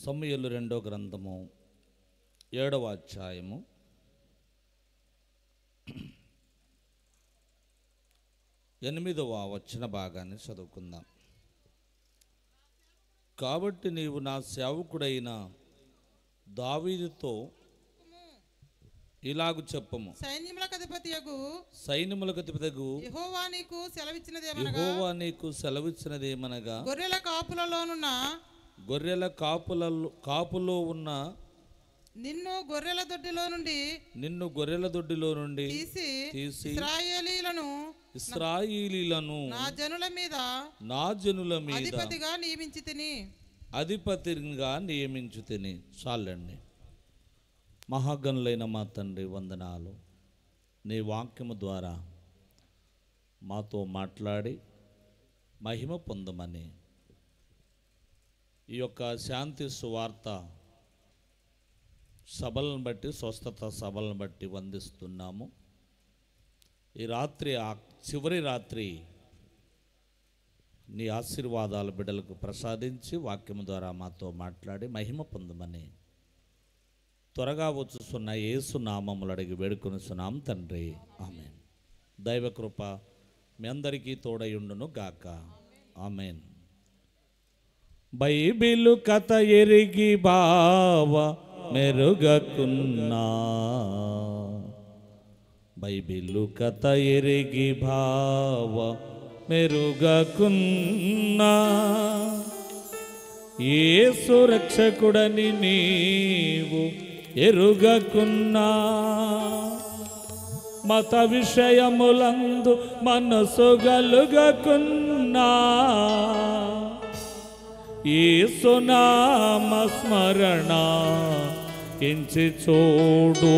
సమూయేలు రెండో గ్రంథము 7వ అధ్యాయము 8వ వచన భాగాన్ని చదువుకుందాం. కాబట్టి నీవు నా సేవకుడైన దావీదుతో ఇలాగు చెప్పము, సైన్యములకు అధిపతియగు యెహోవా నీకు సెలవిచ్చినదేమనగా గొర్రెల కాపులో ఉన్న నిన్ను గొర్రెల దొడ్డిలో నుండి తీసి ఇశ్రాయేలీయులను నా జనుల మీద అధిపతిగా నియమించుతిని. చాలండి. మహాగణులైన మా తండ్రి, వందనాలు. నీ వాక్యము ద్వారా మాతో మాట్లాడి మహిమ పొందమని ఈ యొక్క శాంతి సువార్త సభలను బట్టి, స్వస్థత సభలను బట్టి వందిస్తున్నాము. ఈ రాత్రి, చివరి రాత్రి నీ ఆశీర్వాదాలు బిడ్డలకు ప్రసాదించి వాక్యము ద్వారా మాతో మాట్లాడి మహిమ పొందమని త్వరగా వచ్చుస్తున్న యేసు నామములు అడిగి వేడుకొనుచున్నాం తండ్రి, ఆమేన్. దైవకృప మీ అందరికీ తోడయుండును గాక, ఆమేన్. బైబిలు కథ ఎరిగి బావ మెరుగకున్నా, బైబిలు కథ ఎరిగి భావ మెరుగకున్నా, యేసు రక్షకుడని నీవు ఎరుగకున్నా, మత విషయములందు మనసు గలుగకున్నా, యేసు నామ స్మరణ ఇంచి చూడు.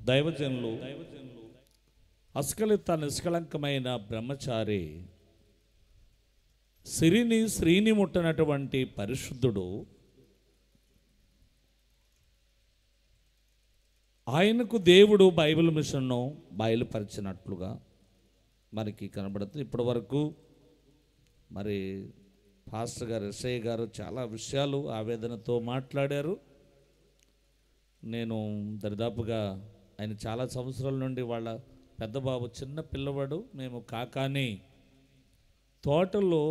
దైవజనులు, అస్కలిత నిష్కళంకమైన బ్రహ్మచారి, శ్రీని ముట్టనటువంటి పరిశుద్ధుడు, ఆయనకు దేవుడు బైబిల్ మిషన్ను బయలుపరిచినట్లుగా మనకి కనబడుతుంది. ఇప్పటి వరకు మరి పాస్టర్ గారు, ఎస్ఐ గారు చాలా విషయాలు ఆవేదనతో మాట్లాడారు. నేను దరిదాపుగా ఆయన చాలా సంవత్సరాల నుండి వాళ్ళ పెద్ద బాబు చిన్న పిల్లవాడు, మేము కాకాని తోటలో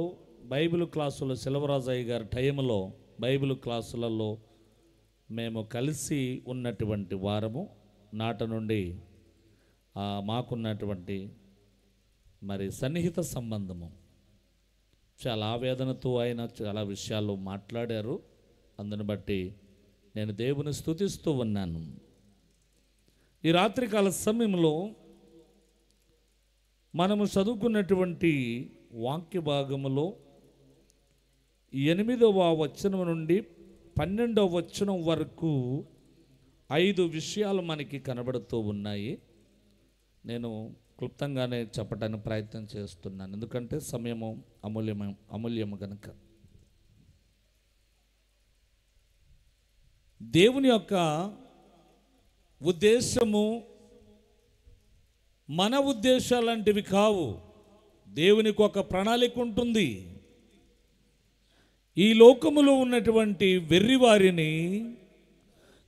బైబిల్ క్లాసులో సెలవరాజయ్య గారి టైంలో బైబిల్ క్లాసులలో మేము కలిసి ఉన్నటువంటి వారము. నాట నుండి మాకున్నటువంటి మరి సన్నిహిత సంబంధము. చాలా ఆవేదనతో ఆయన చాలా విషయాలు మాట్లాడారు. అందుని బట్టి నేను దేవుని స్తుతిస్తూ ఉన్నాను. ఈ రాత్రికాల సమయంలో మనము చదువుకున్నటువంటి వాక్య భాగములో 8వ వచనం నుండి 12వ వచనం వరకు 5 విషయాలు మనకి కనబడుతూ ఉన్నాయి. నేను క్లుప్తంగానే చెప్పడానికి ప్రయత్నం చేస్తున్నాను, ఎందుకంటే సమయము అమూల్యము కనుక. దేవుని యొక్క ఉద్దేశము మన ఉద్దేశాలంటివి కావు. దేవునికి ఒక ప్రణాళిక ఉంటుంది. ఈ లోకములో ఉన్నటువంటి వెర్రివారిని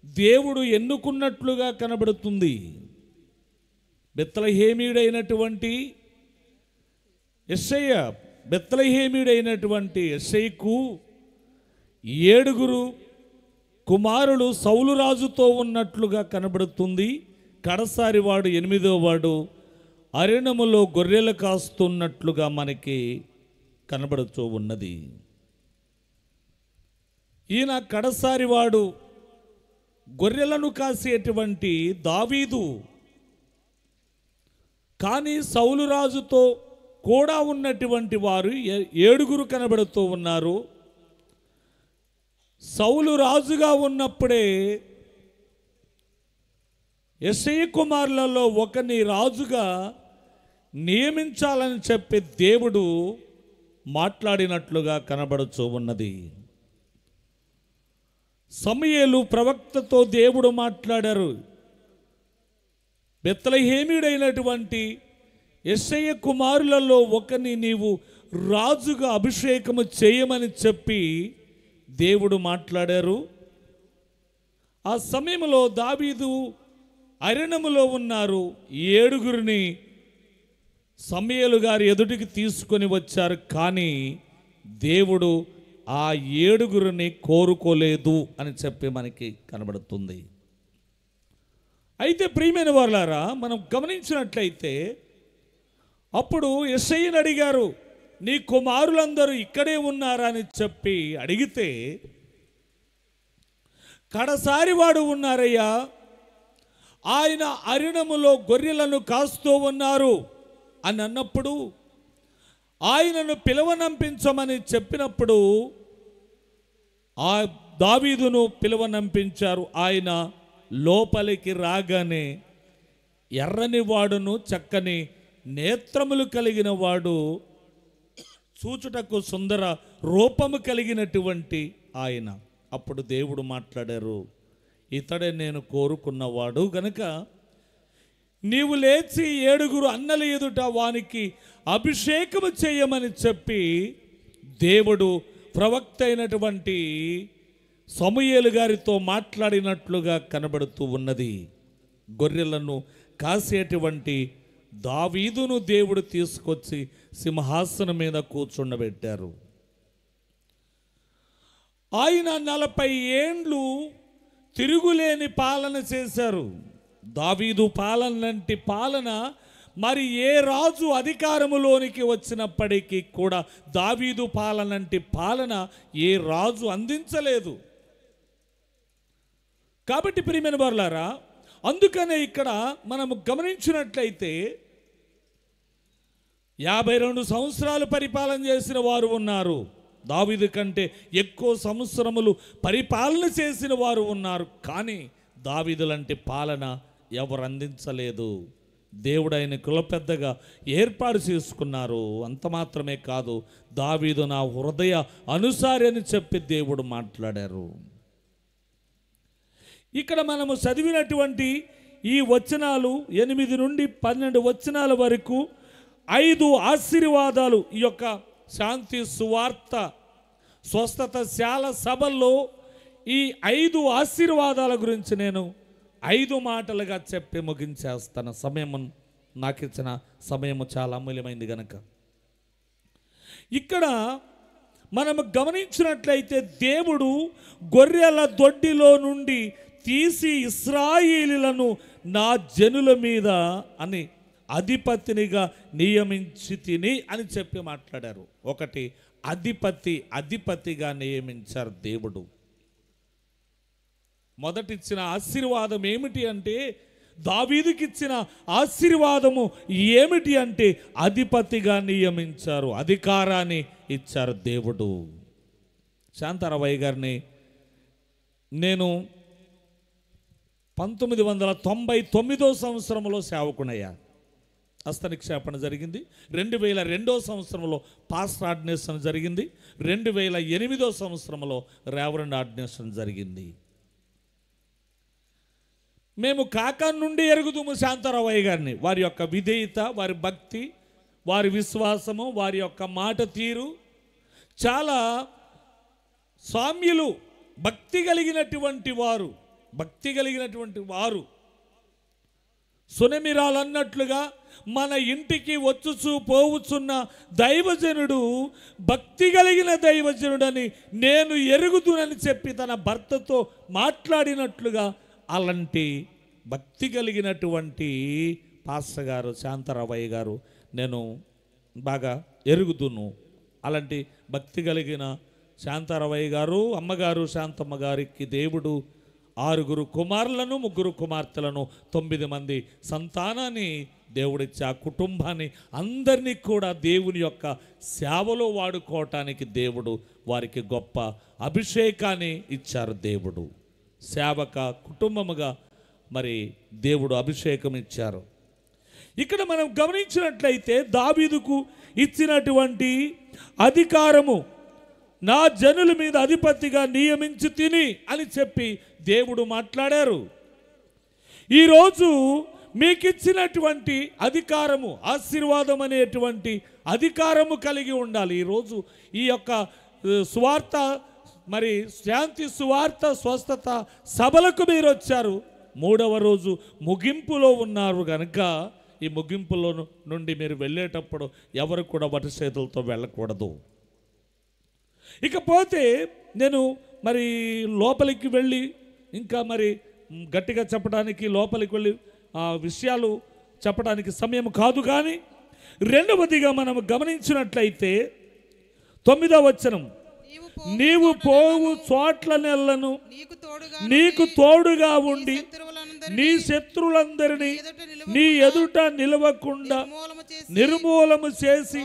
దేవుడు ఎన్నుకున్నట్లుగా కనబడుతుంది. బెత్లెహేమీయుడైనటువంటి యెషయకు 7 కుమారులు సౌలు రాజుతో ఉన్నట్లుగా కనబడుతుంది. కడసారి వాడు 8వ వాడు అరణ్యములో గొర్రెలు కాస్తున్నట్లుగా మనకి కనబడుతూ ఉన్నది. ఈయన కడసారి వాడు గొర్రెలను కాసేటువంటి దావీదు. కానీ సౌలు రాజుతో కూడా ఉన్నటువంటి వారు 7 కనబడుతూ ఉన్నారు. సౌలు రాజుగా ఉన్నప్పుడే యెషయ కుమారులలో ఒకరిని రాజుగా నియమించాలని చెప్పి దేవుడు మాట్లాడినట్లుగా కనబడుతూ ఉన్నది. సమూయేలు ప్రవక్తతో దేవుడు మాట్లాడారు. బెత్లెహేమీయుడైనటువంటి యెషయ కుమారులలో ఒకని నీవు రాజుగా అభిషేకము చేయమని చెప్పి దేవుడు మాట్లాడారు. ఆ సమయంలో దావీదు అరణ్యములో ఉన్నారు. 7 సమూయేలు గారి ఎదుటికి తీసుకొని వచ్చారు. కానీ దేవుడు ఆ 7 కోరుకోలేదు అని చెప్పి మనకి కనబడుతుంది. అయితే ప్రియమైన వారలారా, మనం గమనించినట్లయితే అప్పుడు యెషయను అడిగారు, నీ కుమారులందరూ ఇక్కడే ఉన్నారా అని చెప్పి అడిగితే, కడసారి వాడు ఉన్నారయ్యా, ఆయన అరణ్యములో గొర్రెలను కాస్తూ ఉన్నారు అని అన్నప్పుడు, ఆయనను పిలవనంపించమని చెప్పినప్పుడు ఆ దావీదును పిలవనంపించారు. ఆయన లోపలికి రాగానే ఎర్రని వాడును చక్కని నేత్రములు కలిగిన వాడు, చూచుటకు సుందర రూపము కలిగినటువంటి ఆయన. అప్పుడు దేవుడు మాట్లాడారు, ఇతడే నేను కోరుకున్నవాడు గనుక నీవు లేచి 7 అన్నల ఎదుట వానికి అభిషేకము చేయమని చెప్పి దేవుడు ప్రవక్త అయినటువంటి సమూయేలు గారితో మాట్లాడినట్లుగా కనబడుతూ ఉన్నది. గొర్రెలను కాసేటువంటి దావీదును దేవుడు తీసుకొచ్చి సింహాసనం మీద కూర్చుండబెట్టారు. ఆయన 40 ఏండ్లు తిరుగులేని పాలన చేశారు. దావీదు పాలన లాంటి పాలన మరి ఏ రాజు అధికారములోనికి వచ్చినప్పటికీ కూడా దావీదు పాలన లాంటి పాలన ఏ రాజు అందించలేదు. కాబట్టి ప్రియమైన వారలారా, అందుకనే ఇక్కడ మనము గమనించినట్లయితే 52 సంవత్సరాలు పరిపాలన చేసిన వారు ఉన్నారు. దావీదు కంటే ఎక్కువ సంవత్సరములు పరిపాలన చేసిన వారు ఉన్నారు. కానీ దావీదు లాంటి పాలన ఎవరు అందించలేదు. దేవుడు ఆయన కులపెద్దగా ఏర్పాటు చేసుకున్నారు. అంత మాత్రమే కాదు, దావీదు నా హృదయ అనుసారి అని చెప్పి దేవుడు మాట్లాడారు. ఇక్కడ మనము చదివినటువంటి ఈ వచనాలు 8 నుండి 12 వచనాల వరకు 5 ఆశీర్వాదాలు, ఈ యొక్క శాంతి సువార్త స్వస్థతశాల సభల్లో ఈ 5 ఆశీర్వాదాల గురించి నేను 5 మాటలుగా చెప్పి ముగించేస్తాను. సమయం నాకు ఇచ్చిన సమయము చాలా అమూల్యమైంది గనక. ఇక్కడ మనము గమనించినట్లయితే దేవుడు గొర్రెల దొడ్డిలో నుండి తీసి ఇశ్రాయేలీయులను నా జనుల మీద అని అధిపతినిగా నియమించి తిని అని చెప్పి మాట్లాడారు. ఒకటి, అధిపతిగా నియమించారు దేవుడు. మొదటిచ్చిన ఆశీర్వాదం ఏమిటి అంటే, దావీదుకి ఇచ్చిన ఆశీర్వాదము ఏమిటి అంటే అధిపతిగా నియమించారు, అధికారాన్ని ఇచ్చారు దేవుడు. శాంతారావయ్య గారిని నేను 1999 సంవత్సరంలో సేవకునయ్యా. హస్తనిక్షేపణ జరిగింది. 2002 సంవత్సరంలో పాస్ట్ ఆర్డినేషన్ జరిగింది. 2008 సంవత్సరంలో రెవరెండ్ ఆర్డినేషన్ జరిగింది. మేము కాకా నుండి ఎరుగుదుము శాంతారావయ్య గారిని. వారి యొక్క విధేయత, వారి భక్తి, వారి విశ్వాసము, వారి యొక్క మాట తీరు చాలా సామ్యులు, భక్తి కలిగినటువంటి వారు. సునమిరాలు అన్నట్లుగా మన ఇంటికి వచ్చుచూ పోవుచున్న దైవజనుడు భక్తి కలిగిన దైవజనుడని నేను ఎరుగుదునని చెప్పి తన భర్తతో మాట్లాడినట్లుగా అలాంటి భక్తి కలిగినటువంటి పాస్టర్ గారు శాంతారావయ్య గారు నేను బాగా ఎరుగుదును. అలాంటి భక్తి కలిగిన శాంతారావయ్య గారు, అమ్మగారు శాంతమ్మ గారికి దేవుడు 6 కుమారులను 3 కుమార్తెలను 9 మంది సంతానాన్ని దేవుడిచ్చి ఆ కుటుంబాన్ని అందరినీ కూడా దేవుని యొక్క సేవలో వాడుకోవటానికి దేవుడు వారికి గొప్ప అభిషేకాన్ని ఇచ్చారు. దేవుడు సేవక కుటుంబముగా మరి దేవుడు అభిషేకం ఇచ్చారు. ఇక్కడ మనం గమనించినట్లయితే దావీదుకు ఇచ్చినటువంటి అధికారము నా జనుల మీద అధిపతిగా నియమించి తిని అని చెప్పి దేవుడు మాట్లాడారు. ఈరోజు మీకు ఇచ్చినటువంటి అధికారము, ఆశీర్వాదం అనేటువంటి అధికారము కలిగి ఉండాలి. ఈరోజు ఈ యొక్క సువార్త, మరి శాంతి సువార్త స్వస్థత సభలకు మీరు వచ్చారు. 3వ రోజు ముగింపులో ఉన్నారు కనుక ఈ ముగింపులో నుండి మీరు వెళ్ళేటప్పుడు ఎవరు కూడా వటి చేతులతో వెళ్ళకూడదు. ఇకపోతే నేను మరి లోపలికి వెళ్ళి ఇంకా మరి గట్టిగా చెప్పడానికి, లోపలికి వెళ్ళి ఆ విషయాలు చెప్పడానికి సమయం కాదు. కానీ రెండవదిగా మనం గమనించినట్లయితే 9వ వచనం, నీవు పోవు చోట్ల నెలను నీకు తోడుగా ఉండి నీ శత్రువులందరినీ నీ ఎదుట నిలవకుండా నిర్మూలము చేసి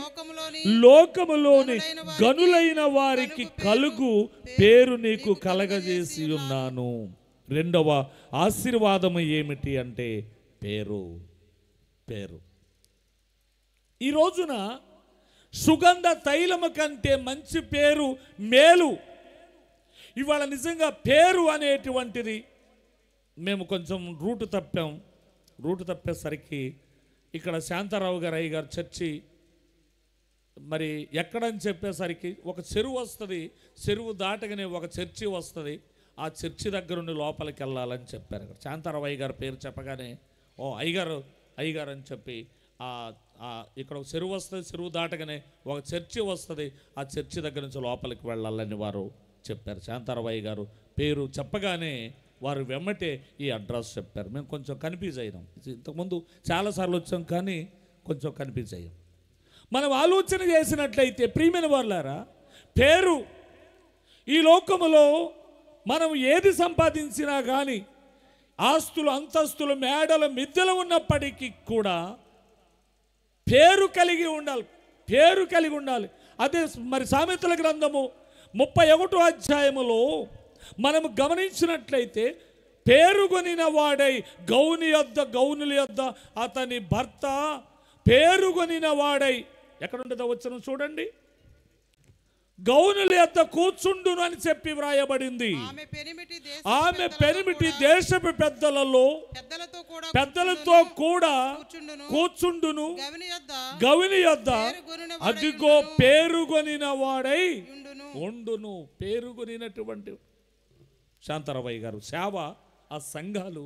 లోకములోని గనులైన వారికి కలుగు పేరు నీకు కలగజేసి ఉన్నాను. రెండవ ఆశీర్వాదము ఏమిటి అంటే పేరు. ఈ రోజున సుగంధ తైలము కంటే మంచి పేరు మేలు. ఇవాళ నిజంగా పేరు అనేటువంటిది మేము కొంచెం రూటు తప్పేసరికి ఇక్కడ శాంతారావు గారు అయ్య గారు చర్చి మరి ఎక్కడని చెప్పేసరికి ఒక చెరువు వస్తుంది, చెరువు దాటగానే ఒక చర్చి వస్తుంది. ఆ చర్చి దగ్గర నుండి లోపలికి వెళ్ళాలని చెప్పారు. శాంతారావు అయ్య గారు పేరు చెప్పగానే ఓ అయ్యగారు అని చెప్పి ఇక్కడ ఒక చెరువు వస్తుంది, చెరువు దాటగానే ఒక చర్చి వస్తుంది, ఆ చర్చి దగ్గర నుంచి లోపలికి వెళ్ళాలని వారు చెప్పారు. శాంతారావు గారు పేరు చెప్పగానే వారు వెమ్మటే ఈ అడ్రస్ చెప్పారు. మేము కొంచెం కన్ఫ్యూజ్ అయినాం. ఇంతకుముందు చాలాసార్లు వచ్చాం కానీ కొంచెం కన్ఫ్యూజ్ అయ్యాం. మనం ఆలోచన చేసినట్లయితే ప్రియమైన వాళ్ళారా, పేరు ఈ లోకములో మనం ఏది సంపాదించినా కానీ ఆస్తులు, అంతస్తులు, మేడలు, మిద్దెలు ఉన్నప్పటికీ కూడా పేరు కలిగి ఉండాలి. అదే మరి సామెతల గ్రంథము 31వ అధ్యాయములో మనం గమనించినట్లయితే పేరుగొనిన వాడై గౌనుల యొద్ద అతని భర్త పేరుగొనిన వాడై, ఎక్కడుంటుందో వచ్చిన చూడండి, గౌనుల యొద్ద కూర్చుండును అని చెప్పి వ్రాయబడింది. ఆమె పెనిమిటి దేశపు పెద్దలతో కూడా కూర్చుండును, గవిని యొద్ద అదిగో పేరుగొనిన వాడై ఉండును. పేరుగొనినటువంటి శాంతారావు గారు సేవ, ఆ సంఘాలు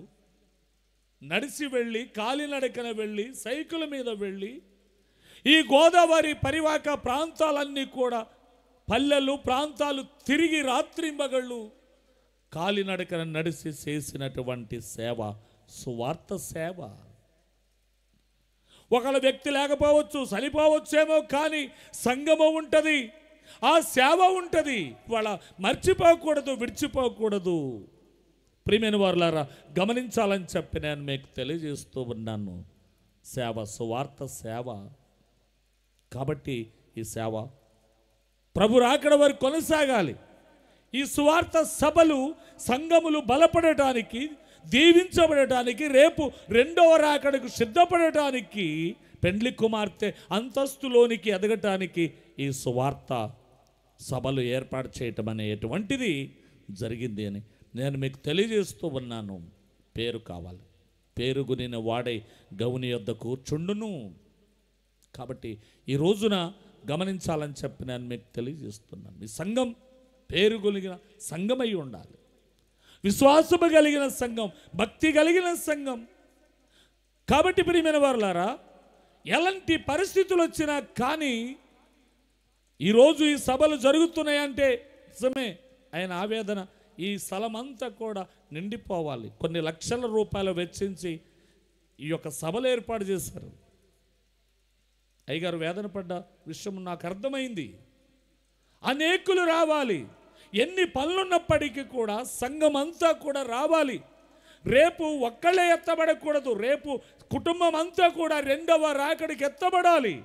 నడిచి వెళ్ళి, కాలినడకన వెళ్ళి, సైకిల్ మీద వెళ్ళి ఈ గోదావరి పరివాహక ప్రాంతాలన్నీ కూడా పల్లెలు ప్రాంతాలు తిరిగి రాత్రింబగళ్ళు కాలినడకన నడిచి చేసినటువంటి సేవ సువార్త సేవ. ఒకళ్ళ వ్యక్తి లేకపోవచ్చు, చనిపోవచ్చేమో, కానీ సంఘము ఉంటుంది, ఆ సేవ ఉంటుంది. వాళ్ళ మర్చిపోకూడదు, విడిచిపోకూడదు. ప్రియమైన వారులారా, గమనించాలని చెప్పి నేను మీకు తెలియజేస్తూ ఉన్నాను. సేవ సువార్త సేవ. కాబట్టి ఈ సేవ ప్రభు రాకడ వరకు కొనసాగాలి. ఈ సువార్త సభలు, సంఘములు బలపడటానికి, దీవించబడటానికి, రేపు 2వ రాకడకు సిద్ధపడటానికి, పెండ్లి కుమార్తె అంతస్తులోనికి ఎదగటానికి ఈ సువార్త సభలు ఏర్పాటు చేయటం అనేటువంటిది జరిగింది అని నేను మీకు తెలియజేస్తూ ఉన్నాను. పేరు కావాలి. పేరుగునిన వాడై గౌని యొద్ద కూర్చుండును. కాబట్టి ఈ రోజున గమనించాలని చెప్పి నేను మీకు తెలియజేస్తున్నాను. ఈ సంఘం పేరు కలిగిన సంఘమై ఉండాలి. విశ్వాసము కలిగిన సంఘం, భక్తి కలిగిన సంఘం. కాబట్టి ప్రియమైన వారులారా, ఎలాంటి పరిస్థితులు వచ్చినా కానీ ఈరోజు ఈ సభలు జరుగుతున్నాయంటే నిజమే ఆయన ఆవేదన. ఈ స్థలం అంతా కూడా నిండిపోవాలి. కొన్ని లక్షల రూపాయలు వెచ్చించి ఈ యొక్క సభలు ఏర్పాటు చేశారు. అయ్యగారు వేదన పడ్డ విషయం నాకు అర్థమైంది. అనేకులు రావాలి. ఎన్ని పనులున్నప్పటికీ కూడా సంఘం అంతా కూడా రావాలి. రేపు ఒక్కళ్ళే ఎత్తబడకూడదు. రేపు కుటుంబం అంతా కూడా 2వ రాకడికి ఎత్తబడాలి.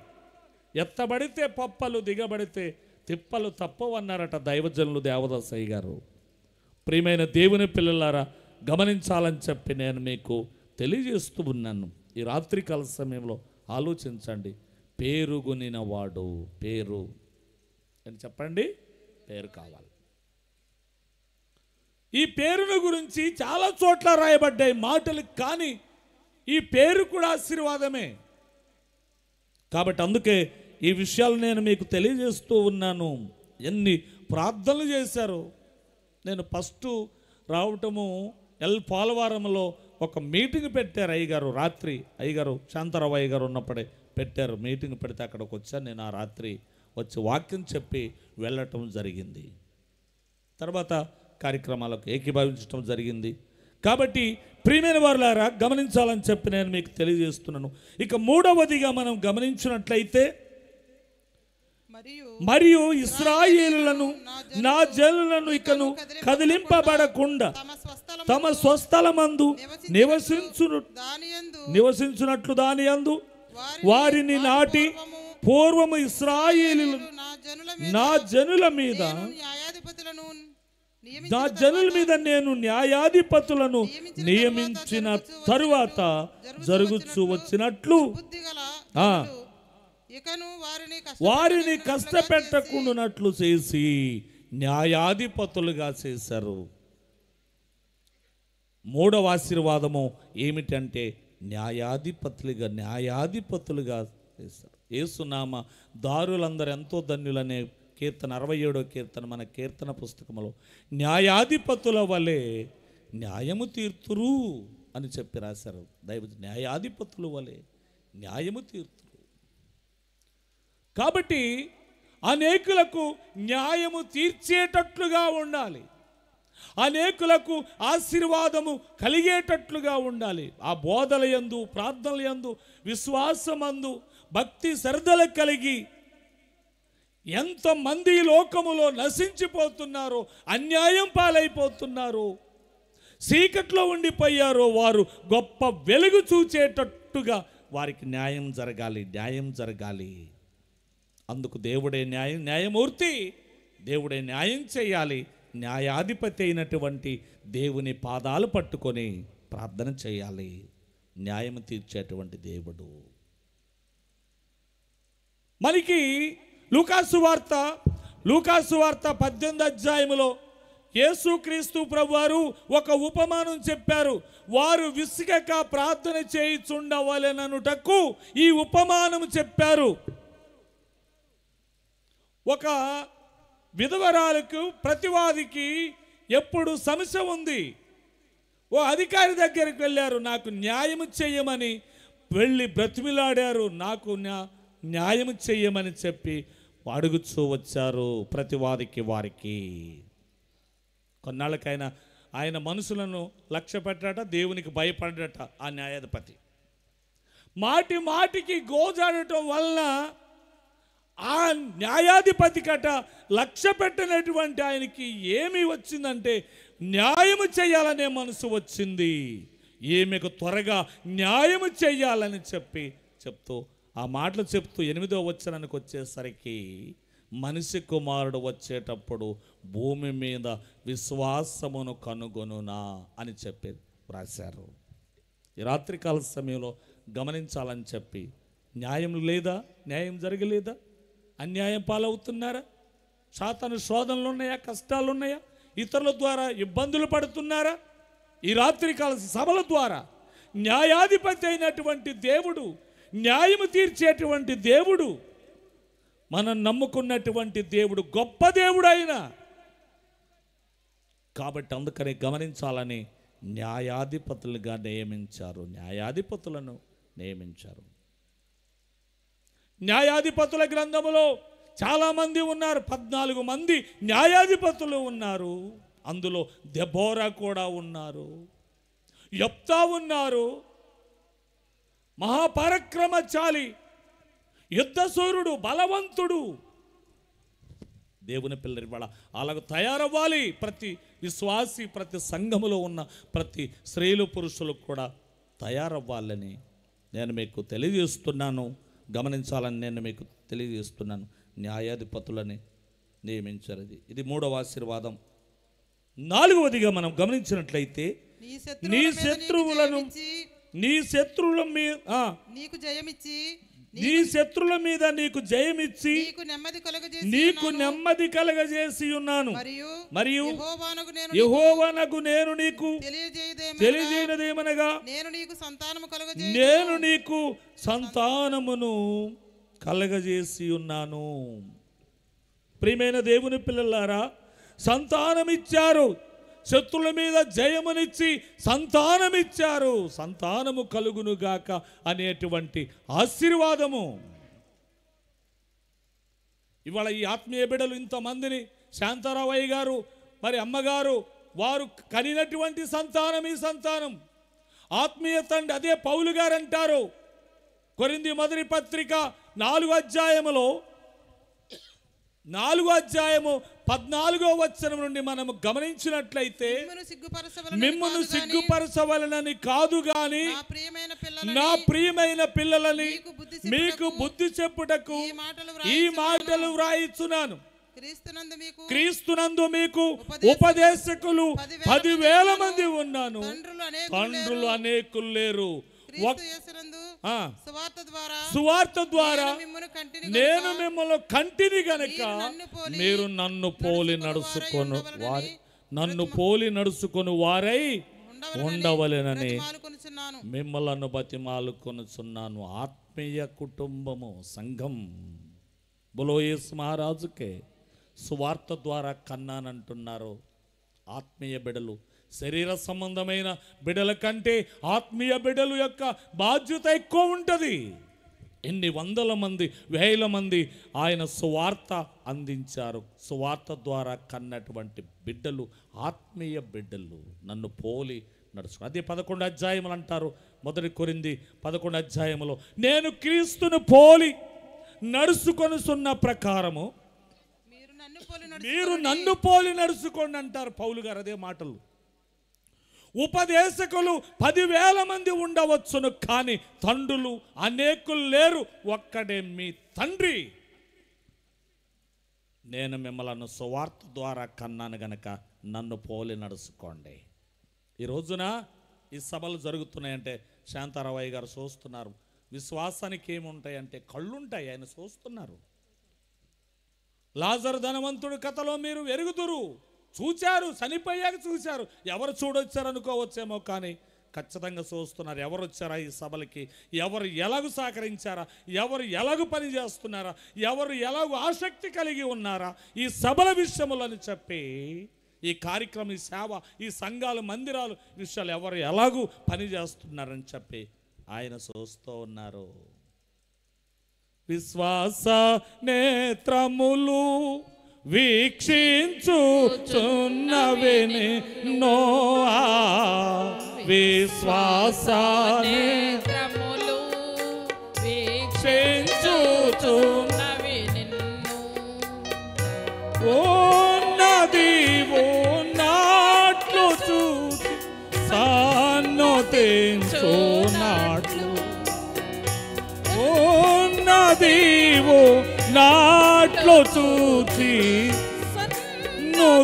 ఎత్తబడితే పప్పలు, దిగబడితే తిప్పలు తప్పవన్నారట దైవజనులు దేవదాసయ్య గారు. ప్రియమైన దేవుని పిల్లలారా, గమనించాలని చెప్పి నేను మీకు తెలియజేస్తూ ఉన్నాను. ఈ రాత్రికాల సమయంలో ఆలోచించండి. పేరుగునిన వాడు, పేరు అని చెప్పండి, పేరు కావాలి. ఈ పేరును గురించి చాలా చోట్ల రాయబడ్డాయి మాటలు, కానీ ఈ పేరు కూడా ఆశీర్వాదమే. కాబట్టి అందుకే ఈ విషయాలు నేను మీకు తెలియజేస్తూ ఉన్నాను. ఎన్ని ప్రార్థనలు చేశారు. నేను ఫస్ట్ రావటము పోలవరంలో ఒక మీటింగ్ పెట్టారు అయ్యగారు. రాత్రి అయ్యగారు శాంతారావు అయ్యగారు ఉన్నప్పుడే పెట్టారు మీటింగ్. పెడితే అక్కడికి వచ్చాను నేను. ఆ రాత్రి వచ్చి వాక్యం చెప్పి వెళ్ళటం జరిగింది. తర్వాత కార్యక్రమాలకు ఏకీభవించడం జరిగింది. కాబట్టి ప్రియమైన వారులారా గమనించాలని చెప్పి నేను మీకు తెలియజేస్తున్నాను. ఇక మూడవదిగా మనం గమనించినట్లయితే, మరియు ఇశ్రాయేలులను నా జనులను ఇకను కదిలింపబడకుండా తమ స్వస్థలమందు నివసించునట్లు దాని యందు వారిని నాటి పూర్వము ఇశ్రాయేలులను నా జనుల మీద నేను న్యాయాధిపతులను నియమించిన తరువాత జరుగుచూ వచ్చినట్లు వారిని కష్టపెట్టకుండానట్లు చేసి న్యాయాధిపతులుగా చేశారు. మూడవ ఆశీర్వాదము ఏమిటంటే న్యాయాధిపతులుగా చేశారు. యేసునామ దారులందరూ ఎంతో ధన్యులనే కీర్తన 67వ కీర్తన మన కీర్తన పుస్తకంలో న్యాయాధిపతుల వలె న్యాయము తీర్తురు అని చెప్పి రాశారు. దైవజనుడు న్యాయాధిపతుల వలె న్యాయము తీర్తురు. కాబట్టి అనేకులకు న్యాయము తీర్చేటట్లుగా ఉండాలి, అనేకులకు ఆశీర్వాదము కలిగేటట్లుగా ఉండాలి. ఆ బోధల యందు, ప్రార్థనల యందు, విశ్వాసమందు, భక్తి శ్రద్ధలు కలిగి ఎంతమంది లోకములో నశించిపోతున్నారో, అన్యాయం పాలైపోతున్నారో, చీకట్లో ఉండిపోయారో వారు గొప్ప వెలుగు చూచేటట్టుగా వారికి న్యాయం జరగాలి. అందుకు దేవుడే న్యాయమూర్తి, దేవుడే న్యాయం చేయాలి. న్యాయాధిపతి అయినటువంటి దేవుని పాదాలు పట్టుకొని ప్రార్థన చేయాలి. న్యాయం తీర్చేటువంటి దేవుడు. మనకి లూకాసు వార్త 18వ అధ్యాయములో యేసుక్రీస్తు ప్రభువారు ఒక ఉపమానం చెప్పారు. వారు విసుగక ప్రార్థన చేయుచుండవలెననుటకు ఈ ఉపమానం చెప్పారు. ఒక విధవరాలకు, ప్రతివాదికి ఎప్పుడు సమస్య ఉంది. ఓ అధికారి దగ్గరికి వెళ్ళారు, నాకు న్యాయం చెయ్యమని వెళ్ళి బ్రతిమిలాడారు. నాకు న్యాయం చెయ్యమని చెప్పి అడుగుతూ వచ్చారు ప్రతివాదికి. వారికి కొన్నాళ్ళకైనా ఆయన మనుషులను లక్ష్య పెట్టాట, దేవునికి భయపడట. ఆ న్యాయాధిపతి మాటికి గోజాడటం వలన ఆ న్యాయాధిపతి కట లక్ష్య పెట్టినటువంటి ఆయనకి ఏమి వచ్చిందంటే న్యాయము చేయాలనే మనసు వచ్చింది. ఈమెకు త్వరగా న్యాయము చేయాలని చెప్తూ ఆ మాటలు చెప్తూ 8వ వచనానికి వచ్చేసరికి, మనిషి కుమారుడు వచ్చేటప్పుడు భూమి మీద విశ్వాసమును కనుగొనునా అని చెప్పి రాశారు. ఈ రాత్రికాల సమయంలో గమనించాలని చెప్పి, న్యాయం లేదా? న్యాయం జరగలేదా? అన్యాయం పాలవుతున్నారా? సాతాను శోధనలు ఉన్నాయా? కష్టాలు ఉన్నాయా? ఇతరుల ద్వారా ఇబ్బందులు పడుతున్నారా? ఈ రాత్రికాల సభల ద్వారా న్యాయాధిపతి అయినటువంటి దేవుడు, న్యాయము తీర్చేటువంటి దేవుడు, మనం నమ్ముకున్నటువంటి దేవుడు గొప్ప దేవుడు ఆయన. కాబట్టి అందుకని గమనించాలని న్యాయాధిపతులుగా న్యాయాధిపతులను నియమించారు. న్యాయాధిపతుల గ్రంథములో చాలామంది ఉన్నారు. 14 మంది న్యాయాధిపతులు ఉన్నారు. అందులో దెబోరా కూడా ఉన్నారు, యెఫ్తా ఉన్నారు. మహాపరాక్రమశాలి, యుద్ధశూరుడు, బలవంతుడు. దేవుని పిల్లలు వాళ్ళ అలాగ తయారవ్వాలి. ప్రతి విశ్వాసి, ప్రతి సంఘములో ఉన్న ప్రతి స్త్రీలు పురుషులు కూడా తయారవ్వాలని నేను మీకు తెలియజేస్తున్నాను. గమనించాలని నేను మీకు తెలియజేస్తున్నాను. న్యాయాధిపతులని నియమించారు. ఇది 3వ ఆశీర్వాదం. 4వదిగా మనం గమనించినట్లయితే, నీ శత్రువుల మీద నీకు జయమిచ్చి నీ శత్రుల మీద నీకు జయమిచ్చి నీకు నెమ్మది కలగజేసి ఉన్నాను. మరియు యెహోవానగు నేను నీకు తెలియజేయనదేమనగా నేను నీకు సంతానమును కలగజేసి ఉన్నాను. ప్రియమైన దేవుని పిల్లలారా, సంతానమిచ్చారు, శత్రుల మీద జయమునిచ్చి సంతానమిచ్చారు. సంతానము కలుగునుగాక అనేటువంటి ఆశీర్వాదము. ఇవాళ ఈ ఆత్మీయ బిడ్డలు ఇంతమందిని, శాంతారావయ్య గారు మరి అమ్మగారు వారు కనినటువంటి సంతానం ఈ సంతానం. ఆత్మీయ తండ్రి అదే పౌలు గారు అంటారు, కొరింథీ మొదటి పత్రిక 4వ అధ్యాయములో 4వ అధ్యాయము 14వ వచనం నుండి మనము గమనించినట్లయితే, మిమ్మును సిగ్గుపరచవలనని కాదు గాని నా ప్రియమైన పిల్లలని మీకు బుద్ధి చెప్పుటకు ఈ మాటలు వ్రాయిచున్నాను. క్రీస్తునందు మీకు ఉపదేశకులు 10,000 మంది ఉన్నాను, తండ్రులు అనేకులు లేరు. సువార్త ద్వారా నేను మిమ్మల్ని కంటిని గనక మీరు నన్ను పోలి నడుచుకొని వారై ఉండవలెనని మిమ్మలను బతిమాలుకొనుచున్నాను. ఆత్మీయ కుటుంబము, సంఘం బోలో యేసు మహారాజుకే సువార్త ద్వారా కన్నానంటున్నారు. ఆత్మీయ బిడలు శరీర సంబంధమైన బిడల కంటే ఆత్మీయ బిడలు యొక్క బాధ్యత ఎక్కువ ఉంటుంది. ఎన్ని వందల మంది, వేల మంది ఆయన సువార్త అందించారు. సువార్త ద్వారా కన్నటువంటి బిడ్డలు ఆత్మీయ బిడ్డలు, నన్ను పోలి నడుచు. అదే 11 అధ్యాయములు అంటారు, మొదటి కొరింథీ 11 అధ్యాయములో, నేను క్రీస్తును పోలి నడుచుకొనుచున్న ప్రకారము మీరు నన్ను పోలి నడుచుకోండి అంటారు పౌలు గారు. అదే మాటలు. ఉపదేశకులు 10,000 మంది ఉండవచ్చును, కానీ తండ్రులు అనేకులు లేరు, ఒక్కడే మీ తండ్రి. నేను మిమ్మల్ని సువార్త ద్వారా కన్నాను గనక నన్ను పోలి నడుచుకోండి. ఈ రోజున ఈ సభలు జరుగుతున్నాయంటే శాంతారావయ్య గారు చూస్తున్నారు. విశ్వాసానికి ఏముంటాయంటే కళ్ళుంటాయి, ఆయన చూస్తున్నారు. లాజరు ధనవంతుడి కథలో మీరు ఎరుగుదురు, చూచారు, చనిపోయాక చూశారు. ఎవరు చూడొచ్చారు అనుకోవచ్చేమో, కానీ ఖచ్చితంగా చూస్తున్నారు. ఎవరు వచ్చారా ఈ సభలకి, ఎవరు ఎలాగూ సహకరించారా, ఎవరు ఎలాగూ పని చేస్తున్నారా, ఎవరు ఎలాగూ ఆసక్తి కలిగి ఉన్నారా ఈ సభల విషయములు అని చెప్పి, ఈ కార్యక్రమం, ఈ సేవ, ఈ సంఘాలు, మందిరాలు విషయాలు ఎవరు ఎలాగూ పని చేస్తున్నారని చెప్పి ఆయన చూస్తూ ఉన్నారు. విశ్వాస నేత్రములు వీక్షించుచున్నవిని నోఆ, విశ్వాస నేత్రములు వీక్షించుచున్నవిని ఉన్నదివో నాట్లు చూచి సన్నతించునాట్లు, ఉన్నదివో నాట్లు చూచి సన్నతించునాట్లు,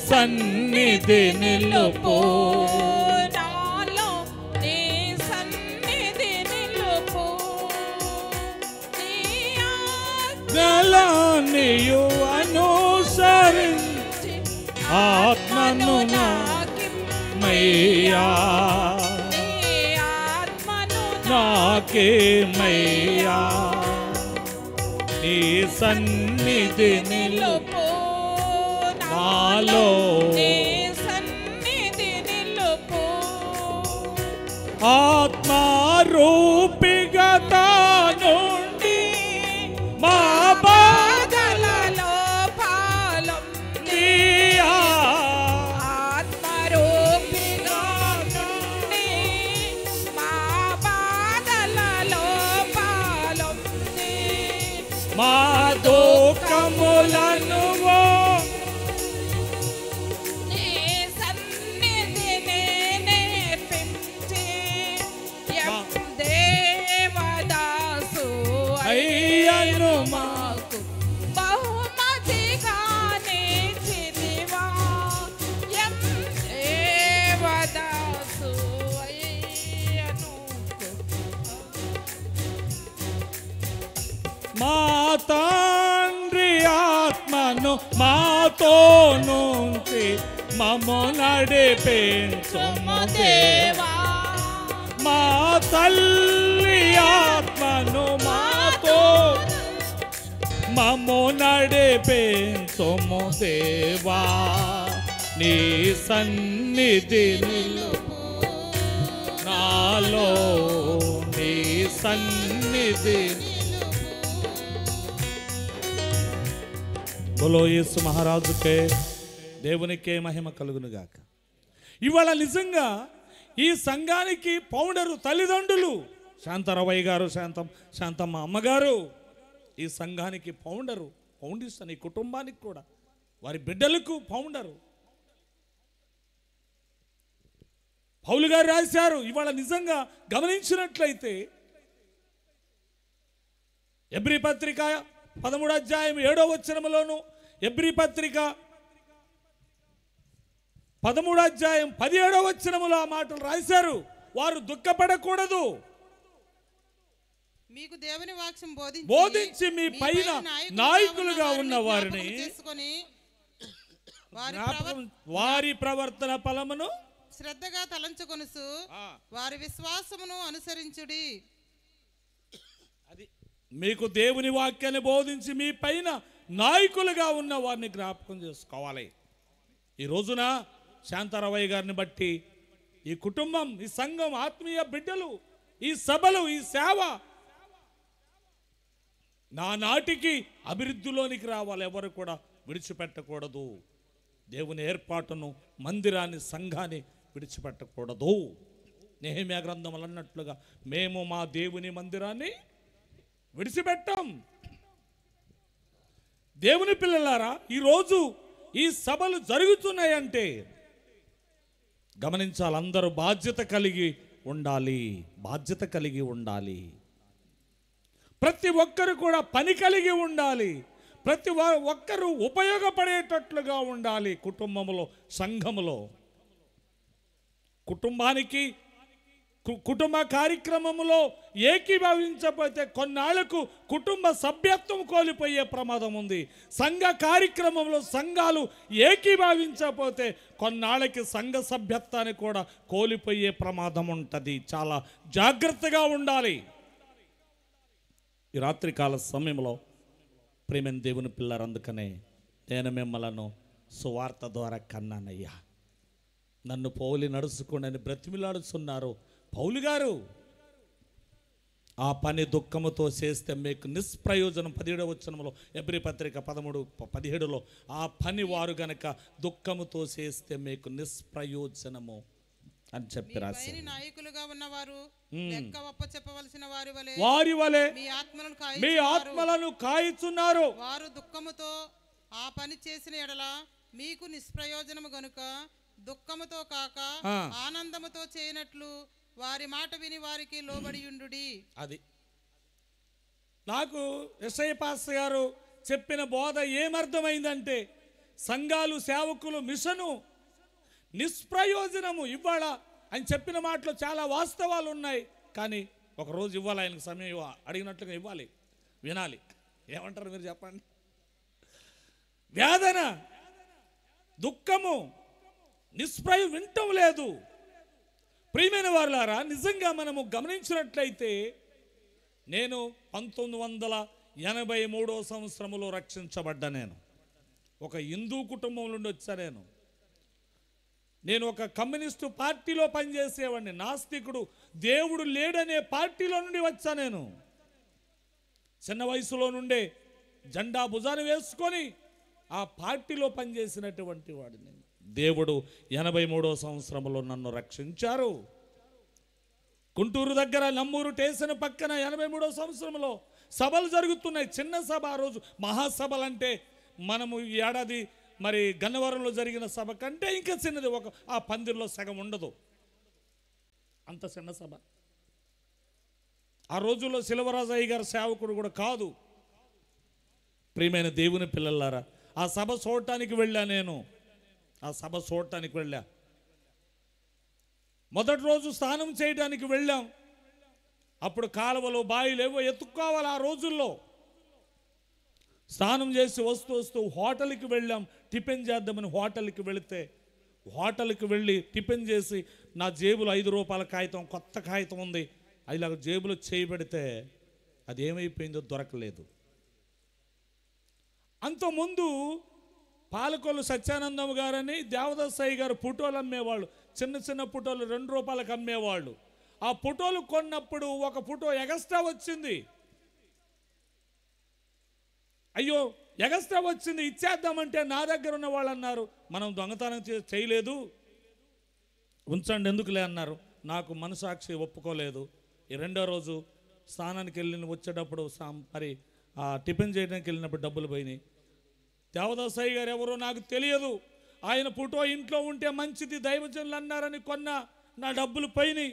సన్నిధి నిలుపు గలానియు అనుసరించి ఆత్మను నాకిమ్మయ్యా, నాకేమయ్యా, నీ సన్నిధి నిలుపు నాలో, ఆత్మారూపిగత నుండి మా బాధలలో పాలం నీయా, ఆత్మారూపిగత నుండి మా బాధలలో పాలం నీ, మా దుఃఖములను నుంచి మమ్ము నడిపించుము దేవా. మా తల్లి ఆత్మను మాతో మమ్ము నడిపించుము దేవా. నీ సన్నిధి నాలో, నీ సన్నిధి. బోలో యేసు మహారాజుకే, దేవునికే మహిమ కలుగునుగాక. ఇవాళ నిజంగా ఈ సంఘానికి పౌండరు తల్లిదండ్రులు శాంతారావయ్య గారు, శాంతమ్మ అమ్మగారు ఈ సంఘానికి ఫౌండిషన్. ఈ కుటుంబానికి కూడా, వారి బిడ్డలకు పౌండరు. పౌలు గారు రాశారు. ఇవాళ నిజంగా గమనించినట్లయితే ఎబ్రీ పత్రిక 13వ అధ్యాయం 7వ వచనములోను, ఎబ్రీ పత్రిక 13వ అధ్యాయం 17వ వచనములో ఆ మాటలు రాశారు. వారు దుఃఖపడకూడదు, మీకు దేవుని వాక్యం బోధించి మీ పైన నాయకులుగా ఉన్న వారిని వారి ప్రవర్తన ఫలమును శ్రద్ధగా తలంచుకొనుసు వారి విశ్వాసమును అనుసరించుడి. అది మీకు దేవుని వాక్యాన్ని బోధించి మీ పైన నాయకులుగా ఉన్న వారిని జ్ఞాపకం చేసుకోవాలి. ఈ రోజున శాంతారావయ్య గారిని బట్టి ఈ కుటుంబం, ఈ సంఘం, ఆత్మీయ బిడ్డలు, ఈ సభలు, ఈ సేవ నాటికి అభివృద్ధిలోనికి రావాలి. ఎవరు కూడా విడిచిపెట్టకూడదు. దేవుని ఏర్పాటును, మందిరాన్ని, సంఘాన్ని విడిచిపెట్టకూడదు. నెహెమ్యా గ్రంథములు అన్నట్లుగా మేము మా దేవుని మందిరాన్ని విడిచిపెట్టాం. దేవుని పిల్లలారా, ఈరోజు ఈ సభలు జరుగుతున్నాయంటే గమనించాలి. అందరూ బాధ్యత కలిగి ఉండాలి, బాధ్యత కలిగి ఉండాలి. ప్రతి ఒక్కరు కూడా పని కలిగి ఉండాలి. ప్రతి ఒక్కరూ ఉపయోగపడేటట్లుగా ఉండాలి. కుటుంబంలో, సంఘములో, కుటుంబానికి, కుటుంబ కార్యక్రమంలో ఏకీభవించకపోతే కొన్నాళ్లకు కుటుంబ సభ్యత్వం కోల్పోయే ప్రమాదం ఉంది. సంఘ కార్యక్రమంలో సంఘాలు ఏకీభవించకపోతే కొన్నాళ్ళకి సంఘ సభ్యత్వాన్ని కూడా కోల్పోయే ప్రమాదం ఉంటుంది. చాలా జాగ్రత్తగా ఉండాలి. ఈ రాత్రికాల సమయంలో ప్రేమైన దేవుని పిల్లలు, అందుకనే నేను మిమ్మలను సువార్త ద్వారా కన్నానయ్యా, నన్ను పోలి నడుచుకోండి బ్రతిమిలాడుతున్నారు పౌలు గారు. ఆ పని దుఃఖముతో చేస్తే మీకు నిష్ప్రయోజనం. 17వ వచనంలో, ఎబ్రీ పత్రిక 13:17లో ఆ పని వారు గనక దుఃఖముతో చేస్తే మీకు నిష్ప్రయోజనము అని చెప్పి రాశారు. నాయకులుగా ఉన్నవారు లెక్క అప్పచెప్పవలసిన వారి వలె మీ ఆత్మలను కాయుచున్నారు. వారు దుఃఖముతో ఆ పని చేసిన ఎడల మీకు నిష్ప్రయోజనము గనుక దుఃఖముతో కాక ఆనందముతో చేయనట్లు వారి మాట విని వారికి లోబడియుండుడి. అది నాకు ఎస్ఐ పాస్టర్ గారు చెప్పిన బోధ ఏమర్థమైందంటే, సంఘాలు, సేవకులు, మిషను నిష్ప్రయోజనము ఇవ్వాల అని చెప్పిన మాటలో చాలా వాస్తవాలు ఉన్నాయి. కానీ ఒకరోజు ఇవ్వాలి, ఆయనకు సమయం అడిగినట్లుగా ఇవ్వాలి, వినాలి. ఏమంటారు మీరు చెప్పండి? వేదన, దుఃఖము, వింటం లేదు. ప్రియమైన వారులారా, నిజంగా మనము గమనించినట్లయితే నేను 1983వ సంవత్సరంలో రక్షించబడ్డా. నేను ఒక హిందూ కుటుంబం నుండి వచ్చా. నేను ఒక కమ్యూనిస్టు పార్టీలో పనిచేసేవాడిని. నాస్తికుడు, దేవుడు లేడనే పార్టీలో నుండి వచ్చా. నేను చిన్న వయసులో నుండే జెండా భుజాన్ని వేసుకొని ఆ పార్టీలో పనిచేసినటువంటి వాడిని. దేవుడు 83వ సంవత్సరంలో నన్ను రక్షించారు. గుంటూరు దగ్గర నమ్మూరు స్టేషన్ పక్కన 83వ సంవత్సరంలో సభలు జరుగుతున్నాయి. చిన్న సభ. ఆ రోజు మహాసభలంటే మనము ఈ ఏడాది మరి గన్నవరంలో జరిగిన సభ కంటే ఇంకా చిన్నది. ఆ పందిరిలో సగం ఉండదు, అంత చిన్న సభ. ఆ రోజుల్లో శిలవరాజయ్య గారు సేవకుడు కూడా కాదు. ప్రియమైన దేవుని పిల్లలారా, ఆ సభ చూడటానికి వెళ్ళా. నేను ఆ సభ చూడటానికి వెళ్ళా. మొదటి రోజు స్నానం చేయడానికి వెళ్ళాం. అప్పుడు కాలువలు, బావిలు ఏవో ఎత్తుక్కోవాలి. ఆ రోజుల్లో స్నానం చేసి వస్తూ వస్తూ హోటల్కి వెళ్ళాం, టిఫిన్ చేద్దామని హోటల్కి వెళ్ళి టిఫిన్ చేసి నా జేబులో 5 రూపాయల కాగితం, కొత్త కాగితం ఉంది, ఇలాగ జేబులో చేయబెడితే అది ఏమైపోయిందో దొరకలేదు. అంతకుముందు పాలకొల్లు సత్యానందం గారని దేవదాసయ్య గారు ఫోటోలు అమ్మేవాళ్ళు, చిన్న చిన్న ఫోటోలు 2 రూపాయలకు అమ్మేవాళ్ళు. ఆ ఫోటోలు కొన్నప్పుడు ఒక ఫోటో ఎగస్ట్రా వచ్చింది. అయ్యో ఎగస్ట్రా వచ్చింది ఇచ్చేద్దామంటే నా దగ్గర ఉన్న వాళ్ళు అన్నారు, మనం దొంగతనం చేయలేదు, ఉంచండి ఎందుకులే అన్నారు. నాకు మనసాక్షి ఒప్పుకోలేదు. ఈ రెండో రోజు స్నానానికి వచ్చేటప్పుడు మరి టిఫిన్ చేయడానికి వెళ్ళినప్పుడు డబ్బులు పోయినాయి. దేవదాసయ్య గారు ఎవరో నాకు తెలియదు, ఆయన ఫోటో ఇంట్లో ఉంటే మంచిది దైవజనులు అన్నారని కొన్నా, నా డబ్బులు పోయినాయి.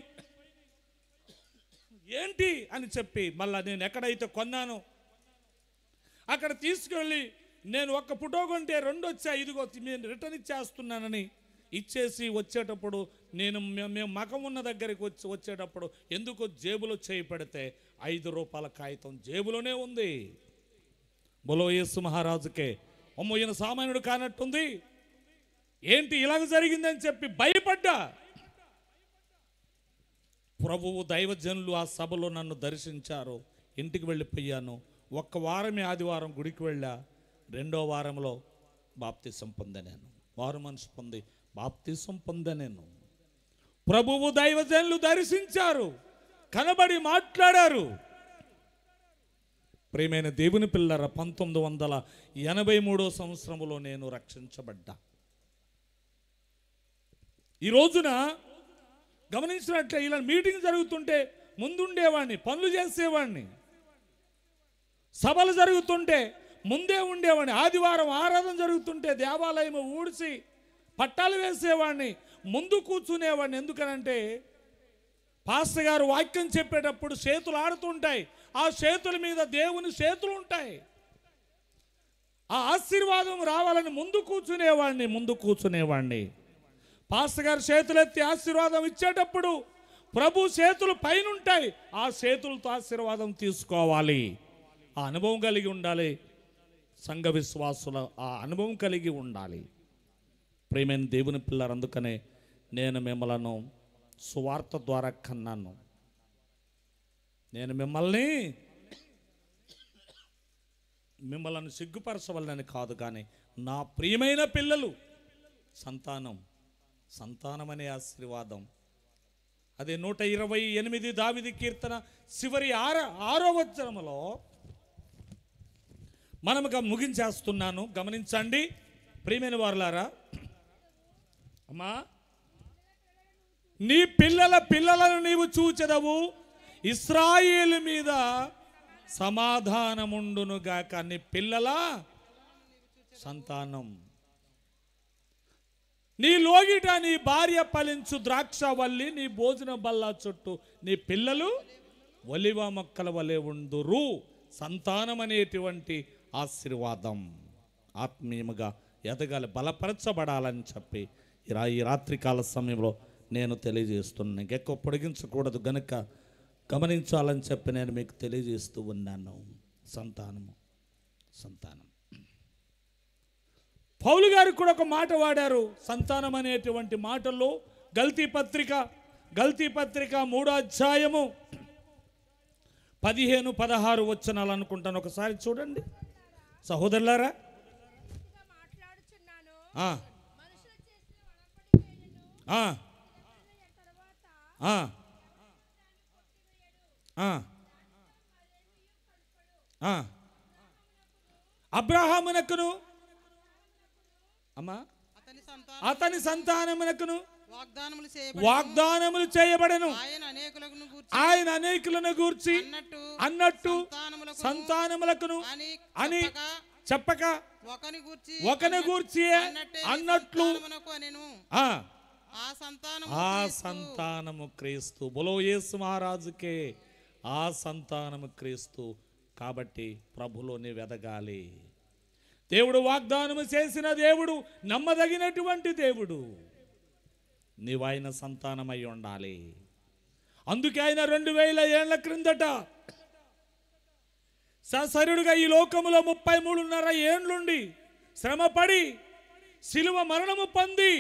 ఏంటి అని చెప్పి మళ్ళీ నేను ఎక్కడైతే కొన్నానో అక్కడ తీసుకెళ్ళి నేను ఒక్క ఫోటో కొంటే 2 వచ్చాయి, ఇదిగో నేను రిటర్న్ ఇచ్చేస్తున్నానని ఇచ్చేసి వచ్చేటప్పుడు మేము మకం ఉన్న దగ్గరికి వచ్చేటప్పుడు ఎందుకో జేబులో చేయి పెడితే 5 రూపాయల కాగితం జేబులోనే ఉంది. బోలో యేసు మహారాజుకే. అమ్మో ఈయన సామాన్యుడు కానట్టుంది, ఏంటి ఇలాగ జరిగిందని చెప్పి భయపడ్డా. ప్రభువు దైవజనులు ఆ సభలో నన్ను దర్శించారు. ఇంటికి వెళ్ళిపోయాను. ఒక్క వారమే ఆదివారం గుడికి వెళ్ళా. 2వ వారంలో బాప్తిసం పొందాను. వారు మనసు పొంది బాప్తిసం పొందాను. ప్రభువు దైవజనులు దర్శించారు, కనబడి మాట్లాడారు. ప్రియమైన దేవుని పిల్లర 1983 సంవత్సరంలో నేను రక్షించబడ్డా. ఈ రోజున గమనించినట్లే ఇలా మీటింగ్ జరుగుతుంటే ముందుండేవాడిని, పనులు చేసేవాడిని. సభలు జరుగుతుంటే ముందే ఉండేవాడిని. ఆదివారం ఆరాధన జరుగుతుంటే దేవాలయం ఊడ్చి పట్టాలు వేసేవాడిని, ముందు కూర్చునేవాడిని. ఎందుకనంటే పాస్టర్ గారు వాక్యం చెప్పేటప్పుడు చేతులు ఆడుతుంటాయి, ఆ చేతుల మీద దేవుని చేతులు ఉంటాయి. ఆ ఆశీర్వాదం రావాలని ముందు కూర్చునేవాడిని. పాస్టర్ గారు చేతులెత్తి ఆశీర్వాదం ఇచ్చేటప్పుడు ప్రభు చేతులు పైన ఉంటాయి, ఆ చేతులతో ఆశీర్వాదం తీసుకోవాలి. ఆ అనుభవం కలిగి ఉండాలి. సంఘ విశ్వాసుల ఆ అనుభవం కలిగి ఉండాలి. ప్రియమైన దేవుని పిల్లలు, అందుకనే నేను మిమ్మలను సువార్త ద్వారా కన్నాను. నేను మిమ్మల్ని సిగ్గుపరచవలని కాదు, కానీ నా ప్రియమైన పిల్లలు సంతానం అనే ఆశీర్వాదం. అదే 128 దావీదు కీర్తన చివరి 6వ వచనములో మనముగా ముగించేస్తున్నాను. గమనించండి ప్రియమైన వారులారా. అమ్మా, నీ పిల్లలను నీవు చూచెదవు, ఇశ్రాయేలు మీద సమాధానముండునుగాక. నీ పిల్లల సంతానం, నీ లోగిట నీ భార్య ఫలించు ద్రాక్షవల్లి, నీ భోజన బల్ల చుట్టూ నీ పిల్లలు ఒలివ మొక్కల వలె ఉందురు. సంతానం అనేటువంటి ఆశీర్వాదం ఆత్మీయముగా ఎదగాలి, బలపరచబడాలని చెప్పి ఈ రాత్రికాల సమయంలో నేను తెలియజేస్తున్నాను. ఇంకెక్కువ పొడిగించకూడదు గనుక గమనించాలని చెప్పి నేను మీకు తెలియజేస్తూ ఉన్నాను. సంతానం. పౌలు గారు కూడా ఒక మాట వాడారు సంతానం అనేటువంటి మాటల్లో. గల్తీ పత్రిక 3వ అధ్యాయము 15-16 వచనాలు అనుకుంటాను. ఒకసారి చూడండి సహోదరులారా. అబ్రహామునకును అతని సంతానమునకును వాగ్దానములు చేయబడెను. ఆయన అనేకులను గూర్చి అన్నట్టు సంతానములకును అని చెప్పక ఒకని గూర్చి అన్నట్లు ఆ సంతానము క్రీస్తు. బోలో యేసు మహారాజుకే. ఆ సంతానము క్రీస్తు. కాబట్టి ప్రభులో నీవు ఎదగాలి. దేవుడు వాగ్దానము చేసిన దేవుడు, నమ్మదగినటువంటి దేవుడు. నీవు ఆయన సంతానమై ఉండాలి. అందుకే ఆయన 2000 ఏళ్ల క్రిందట సశరీరుడుగా ఈ లోకములో 33.5 ఏండ్లుండి శ్రమపడి శిలువ మరణము పొంది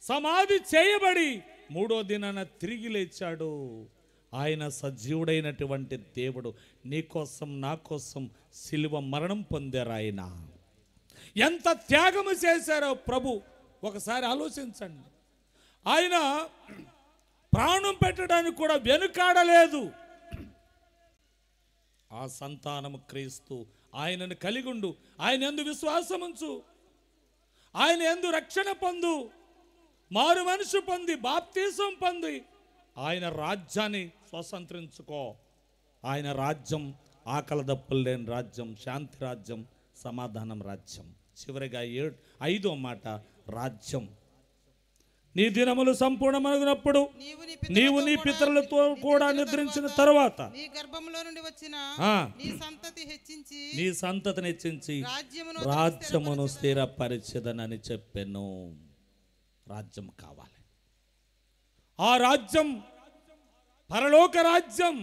సమాధి చేయబడి 3వ దినాన తిరిగి లేచాడు. ఆయన సజీవుడైనటువంటి దేవుడు. నీ కోసం నా కోసం శిలువ మరణం పొందారు. ఆయన ఎంత త్యాగము చేశారో ప్రభు ఒకసారి ఆలోచించండి. ఆయన ప్రాణం పెట్టడానికి కూడా వెనుకాడలేదు. ఆ సంతానము క్రీస్తు. ఆయనను కలిగుండు, ఆయన యందు విశ్వాసముంచు, ఆయన యందు రక్షణ పొందు, మారు మనసు పొంది బాప్తీసం పొంది ఆయన రాజ్యాన్ని స్వతంత్రించుకో. ఆయన రాజ్యం ఆకలి దప్పులు లేని రాజ్యం, శాంతి రాజ్యం, సమాధానం రాజ్యం. చివరిగా 5వ మాట రాజ్యం. నీ దినములు సంపూర్ణమగినప్పుడు నీవు నీ పితరులతో కూడా నిద్రించిన తరువాత నీ గర్భంలో నుండి వచ్చిన నీ సంతతిని హెచ్చించి రాజ్యమును స్థిరపరిచెదనని చెప్పెను. రాజ్యం కావాలి. ఆ రాజ్యం పరలోక రాజ్యం,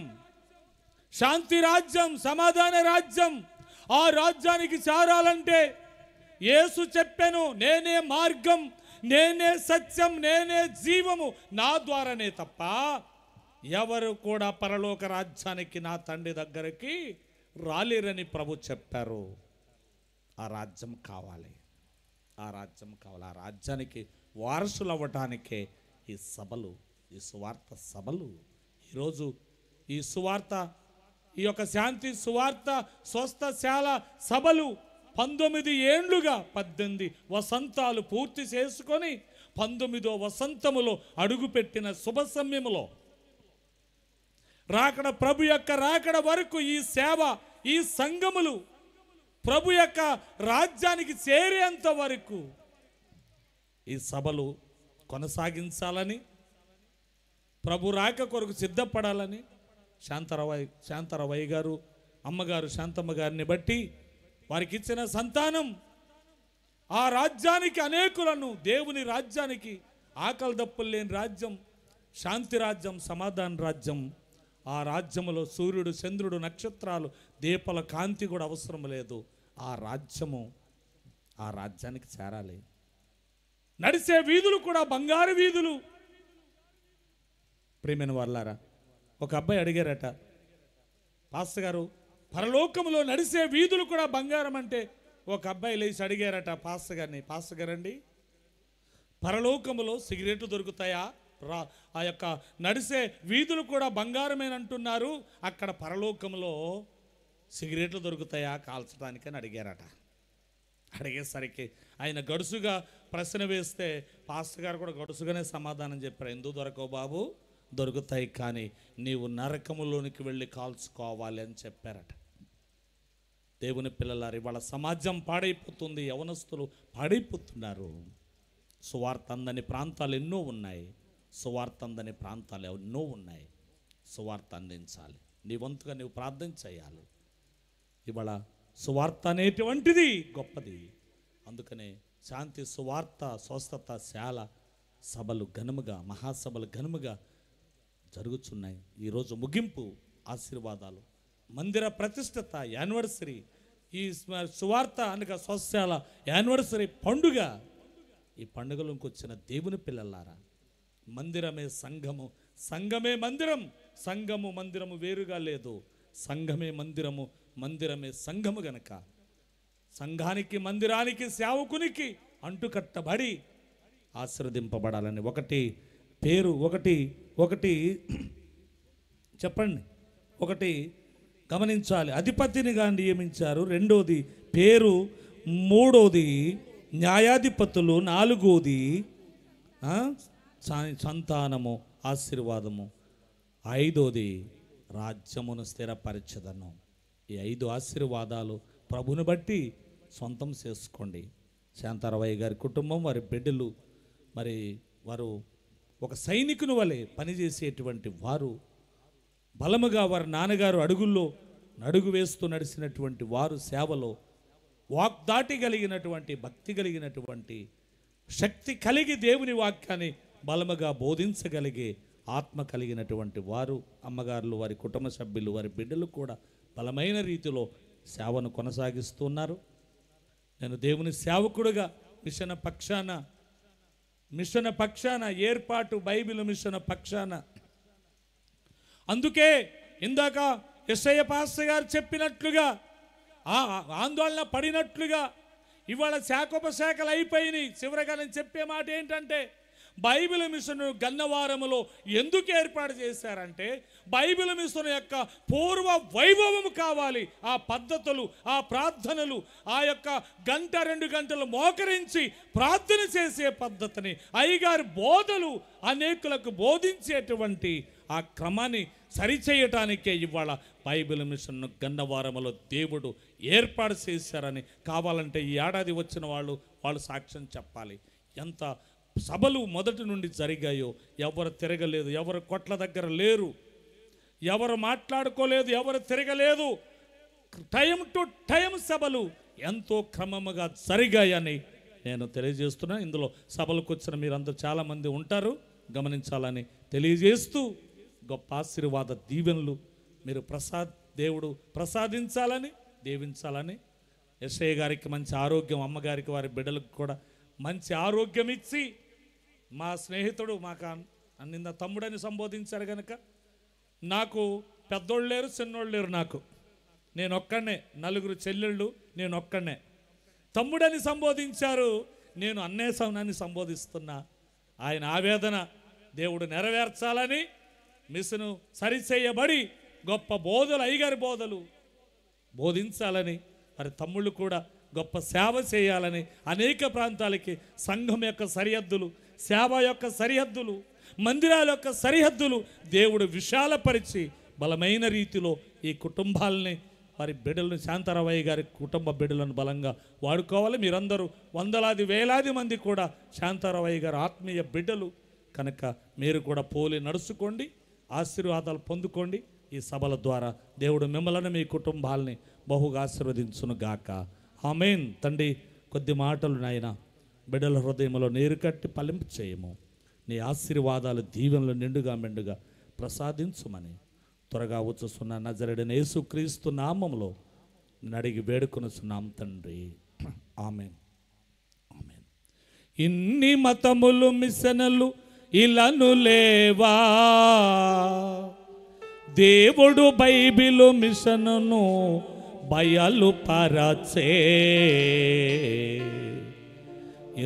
శాంతి రాజ్యం, సమాధాన రాజ్యం. ఆ రాజ్యానికి చేరాలంటే యేసు చెప్పెను, నేనే మార్గం, నేనే సత్యం, నేనే జీవము, నా ద్వారానే తప్ప ఎవరు కూడా పరలోక రాజ్యానికి నా తండ్రి దగ్గరికి రాలేరని ప్రభు చెప్పారు. ఆ రాజ్యం కావాలి. ఆ రాజ్యం కావాలి. ఆ రాజ్యానికి వారసులు అవ్వటానికే ఈ సభలు, ఈ సువార్త సభలు. ఈరోజు ఈ సువార్త, ఈ యొక్క శాంతి సువార్త స్వస్థశాల సభలు 19 ఏండ్లుగా 18 వసంతాలు పూర్తి చేసుకొని 19వ వసంతములో అడుగుపెట్టిన శుభ సమయములో రాకడ, ప్రభు యొక్క రాకడ వరకు ఈ సేవ, ఈ సంఘములు ప్రభు యొక్క రాజ్యానికి చేరేంత వరకు ఈ సభలు కొనసాగించాలని, ప్రభు రాక కొరకు సిద్ధపడాలని శాంతరవయ్య గారు, అమ్మగారు శాంతమ్మ గారిని బట్టి వారికి ఇచ్చిన సంతానం ఆ రాజ్యానికి అనేకులను, దేవుని రాజ్యానికి, ఆకలి దప్పులు లేని రాజ్యం, శాంతి రాజ్యం, సమాధాన రాజ్యం. ఆ రాజ్యములో సూర్యుడు, చంద్రుడు, నక్షత్రాలు, దీపాల కాంతి కూడా అవసరం లేదు. ఆ రాజ్యము, ఆ రాజ్యానికి చేరాలి. నడిచే వీధులు కూడా బంగారు వీధులు. ప్రియమైన వాళ్ళారా, ఒక అబ్బాయి అడిగారట, పాస్టర్ గారు పరలోకములో నడిచే వీధులు కూడా బంగారం అంటే, ఒక అబ్బాయి లేచి అడిగారట పాస్టర్ గారిని, పాస్టర్ గారండి పరలోకములో సిగరెట్లు దొరుకుతాయా? ఆ యొక్క నడిసే వీధులు కూడా బంగారమేనంటున్నారు, అక్కడ పరలోకములో సిగరెట్లు దొరుకుతాయా కాల్చడానికి అని అడిగారట. అడిగేసరికి ఆయన గడుసుగా ప్రశ్న వేస్తే పాస్టర్ గారు కూడా గడుసుగానే సమాధానం చెప్పారు. ఎందుకు దొరకవు బాబు? దొరుకుతాయి, కానీ నీవు నరకములోనికి వెళ్ళి కాల్చుకోవాలి అని చెప్పారట. దేవుని పిల్లలారి, వాళ్ళ సమాజం పాడైపోతుంది, యవనస్తులు పాడైపోతున్నారు. సువార్త అందని ప్రాంతాలు ఎన్నో ఉన్నాయి, సువార్త అందని ప్రాంతాలు ఎన్నో ఉన్నాయి. సువార్త అందించాలి. నీ వంతుగా నీవు ప్రార్థన చేయాలి. ఇవాళ సువార్త అనేటువంటిది గొప్పది. అందుకనే శాంతి సువార్త స్వస్థత శాల సభలు ఘనముగా, మహాసభలు ఘనముగా జరుగుతున్నాయి. ఈరోజు ముగింపు ఆశీర్వాదాలు, మందిర ప్రతిష్టత యానివర్సరీ, ఈ సువార్త అనగా స్వస్థశాల యానివర్సరీ పండుగ. ఈ పండుగలోకి వచ్చిన దేవుని పిల్లలారా, మందిరమే సంఘము, సంఘమే మందిరం. సంఘము మందిరము వేరుగా లేదు. సంఘమే మందిరము, మందిరమే సంఘము గనక సంఘానికి, మందిరానికి, సేవకునికి అంటుకట్టబడి ఆశీర్వదింపబడాలని ఒకటి పేరు, ఒకటి చెప్పండి, ఒకటి గమనించాలి, అధిపతినిగా నియమించారు. రెండోది పేరు, మూడోది న్యాయాధిపతులు, నాలుగోది సంతానము, ఆశీర్వాదము, ఐదోది రాజ్యమును స్థిరపరచదను. ఈ 5 ఆశీర్వాదాలు ప్రభుని బట్టి సొంతం చేసుకోండి. శాంతారవయ్య గారి కుటుంబం, వారి బిడ్డలు, మరి వారు ఒక సైనికుని వలె పనిచేసేటువంటి వారు, బలముగా వారి నాన్నగారు అడుగుల్లో అడుగు వేస్తూ నడిచినటువంటి వారు, సేవలో వాగ్దాటి కలిగినటువంటి, భక్తి కలిగినటువంటి, శక్తి కలిగి దేవుని వాక్యాన్ని బలముగా బోధించగలిగే ఆత్మ కలిగినటువంటి వారు, అమ్మగారులు, వారి కుటుంబ సభ్యులు, వారి బిడ్డలు కూడా బలమైన రీతిలో సేవను కొనసాగిస్తున్నారు. నేను దేవుని సేవకుడుగా మిషన్ పక్షాన ఏర్పాటు బైబిల్ మిషన్ పక్షాన. అందుకే ఇందాక యెషయా పాస్టర్ గారు చెప్పినట్లుగా ఆందోళన పడినట్లుగా ఇవాళ శాఖోపశాఖలు అయిపోయినాయి. చివరగా నేను చెప్పే మాట ఏంటంటే, బైబిల్ మిషన్ గన్నవరములో ఎందుకు ఏర్పాటు చేశారంటే, బైబిల్ మిషన్ యొక్క పూర్వ వైభవం కావాలి. ఆ పద్ధతులు, ఆ ప్రార్థనలు, ఆ యొక్క 1-2 గంటలు మోకరించి ప్రార్థన చేసే పద్ధతిని, అయ్యగారి బోధలు అనేకులకు బోధించేటువంటి ఆ క్రమాన్ని సరిచేయటానికే ఇవాళ బైబిల్ మిషన్ను గన్నవరములో దేవుడు ఏర్పాటు చేశారని. కావాలంటే ఈ ఏడాది వచ్చిన వాళ్ళు సాక్ష్యం చెప్పాలి. ఎంత సభలు మొదటి నుండి జరిగాయో, ఎవరు తిరగలేదు, ఎవరు కొట్ల దగ్గర లేరు, ఎవరు మాట్లాడుకోలేదు, ఎవరు తిరగలేదు. టైం టు టైం సభలు ఎంతో క్రమముగా జరిగాయని నేను తెలియజేస్తున్నాను. ఇందులో సభలకు వచ్చిన మీరందరూ చాలామంది ఉంటారు, గమనించాలని తెలియజేస్తూ, గొప్ప ఆశీర్వాద దీవెనలు మీరు దేవుడు ప్రసాదించాలని, దీవించాలని. యెషయా గారికి మంచి ఆరోగ్యం, అమ్మగారికి వారి బిడ్డలకు కూడా మంచి ఆరోగ్యం ఇచ్చి, మా స్నేహితుడు మాకు నిన్న తమ్ముడని సంబోధించారు కనుక, నాకు పెద్దోళ్ళు లేరు, చిన్నోళ్ళు లేరు. నేను ఒక్కడనే, 4 చెల్లెళ్ళు, నేను ఒక్కడనే. తమ్ముడని సంబోధించారు, నేను అన్నేసమని సంబోధిస్తున్నా. ఆయన ఆవేదన దేవుడు నెరవేర్చాలని, మిషను సరిచేయబడి గొప్ప బోధలు, అయ్యగారి బోధలు బోధించాలని, మరి తమ్ముళ్ళు కూడా గొప్ప సేవ చేయాలని, అనేక ప్రాంతాలకి సంఘం యొక్క సరిహద్దులు, సేవ యొక్క సరిహద్దులు, మందిరాల యొక్క సరిహద్దులు దేవుడు విశాలపరిచి బలమైన రీతిలో ఈ కుటుంబాలని, వారి బిడ్డలను, శాంతారావయ్య గారి కుటుంబ బిడ్డలను బలంగా వాడుకోవాలి. మీరందరూ వందలాది వేలాది మంది కూడా శాంతారావయ్య గారి ఆత్మీయ బిడ్డలు కనుక మీరు కూడా పోలి నడుచుకోండి, ఆశీర్వాదాలు పొందుకోండి. ఈ సభల ద్వారా దేవుడు మిమ్మల్ని, మీ కుటుంబాలని బహుగా ఆశీర్వదించును గాక. ఆమేన్. తండ్రి, కొద్ది మాటలు నాయన బిడ్డల హృదయంలో నీరు కట్టి ఫలింపు చేయము. నీ ఆశీర్వాదాలు, దీవెనలు నిండుగా మెండుగా ప్రసాదించుమని త్వరగా వచ్చుస్తున్న నజరేయుడైన యేసుక్రీస్తు నామములో నేను అడిగి వేడుకొనుచున్నాం తండ్రి. ఆమేన్. ఆమేన్. ఇన్ని మతములు, మిషనలు ఇలను లేవా, దేవుడు బైబిలు మిషనును బయలు పరచే.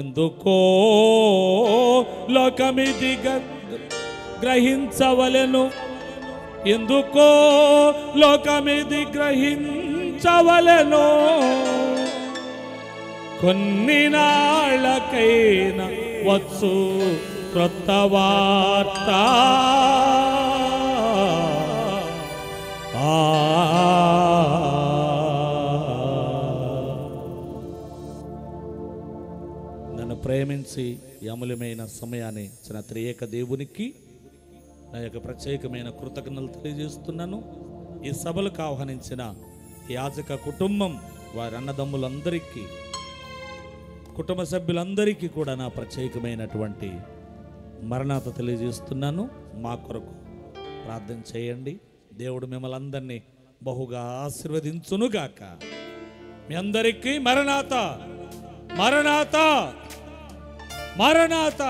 ఎందుకో లోకమిది గ్రహించవలెను, ఎందుకో లోకమిది గ్రహించవలెను. కొన్ని నాళ్ళకైనా వచ్చు క్రొత్త వార్త. నన్ను ప్రేమించి అమూల్యమైన సమయాన్ని ఇచ్చిన త్రియేక దేవునికి నా యొక్క ప్రత్యేకమైన కృతజ్ఞతలు తెలియజేస్తున్నాను. ఈ సభలకు ఆహ్వానించిన యాజక కుటుంబం, వారి అన్నదమ్ములందరికీ, కుటుంబ సభ్యులందరికీ కూడా నా ప్రత్యేకమైనటువంటి మరణాత తెలియజేస్తున్నాను. మా కొరకు ప్రార్థన చేయండి. దేవుడు మిమ్మల్ని అందరినీ బహుగా ఆశీర్వదించునుగాక. మీ అందరికీ మరణాత, మరణాత, మరణాత.